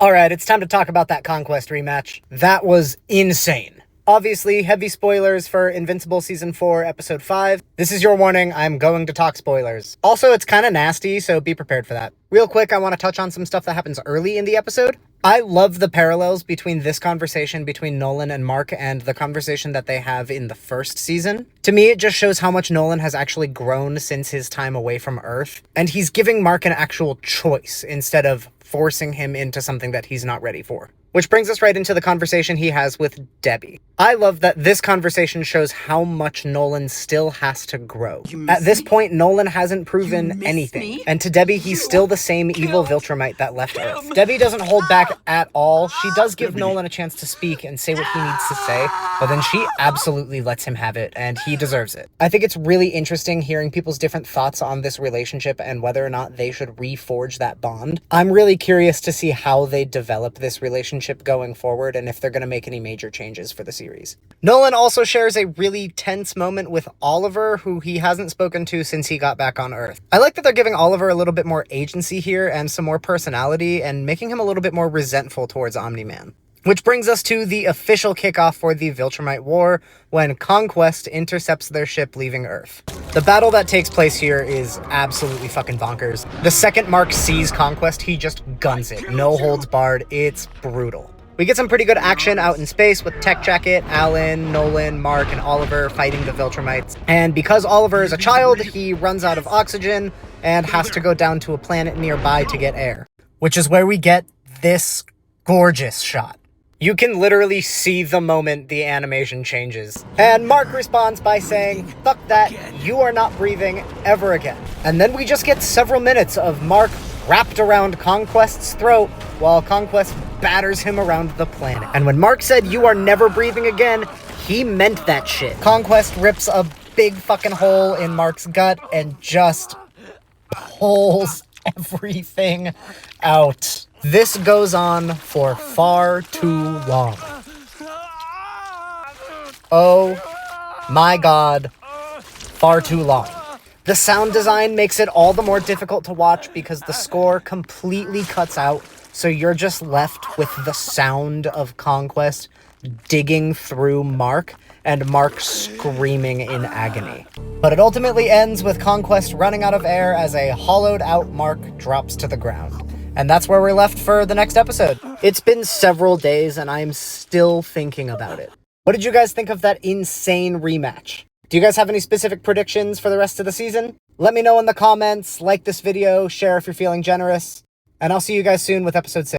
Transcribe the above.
Alright, it's time to talk about that Conquest rematch. That was insane. Obviously, heavy spoilers for Invincible Season 4, Episode 5. This is your warning, I'm going to talk spoilers. Also, it's kinda nasty, so be prepared for that. Real quick, I want to touch on some stuff that happens early in the episode. I love the parallels between this conversation between Nolan and Mark and the conversation that they have in the first season. To me, it just shows how much Nolan has actually grown since his time away from Earth, and he's giving Mark an actual choice instead of forcing him into something that he's not ready for. Which brings us right into the conversation he has with Debbie. I love that this conversation shows how much Nolan still has to grow. At this point, Nolan hasn't proven anything. And to Debbie, he's still the same evil Viltrumite that left Earth. Debbie doesn't hold back at all. She does give Nolan a chance to speak and say what he needs to say, but then she absolutely lets him have it, and he deserves it. I think it's really interesting hearing people's different thoughts on this relationship and whether or not they should reforge that bond. I'm really curious to see how they develop this relationship going forward and if they're going to make any major changes for the series. Nolan also shares a really tense moment with Oliver, who he hasn't spoken to since he got back on Earth. I like that they're giving Oliver a little bit more agency here and some more personality and making him a little bit more resentful towards Omni-Man. Which brings us to the official kickoff for the Viltrumite War, when Conquest intercepts their ship leaving Earth. The battle that takes place here is absolutely fucking bonkers. The second Mark sees Conquest, he just guns it. No holds barred. It's brutal. We get some pretty good action out in space with Tech Jacket, Alan, Nolan, Mark, and Oliver fighting the Viltrumites. And because Oliver is a child, he runs out of oxygen and has to go down to a planet nearby to get air. Which is where we get this gorgeous shot. You can literally see the moment the animation changes. And Mark responds by saying, "Fuck that, you are not breathing ever again." And then we just get several minutes of Mark wrapped around Conquest's throat while Conquest batters him around the planet. And when Mark said, "You are never breathing again," he meant that shit. Conquest rips a big fucking hole in Mark's gut and just pulls everything out. This goes on for far too long. Oh my god, far too long. The sound design makes it all the more difficult to watch because the score completely cuts out, so you're just left with the sound of Conquest digging through Mark and Mark screaming in agony. But it ultimately ends with Conquest running out of air as a hollowed out Mark drops to the ground. And that's where we're left for the next episode. It's been several days and I'm still thinking about it. What did you guys think of that insane rematch? Do you guys have any specific predictions for the rest of the season? Let me know in the comments, like this video, share if you're feeling generous, and I'll see you guys soon with episode 6.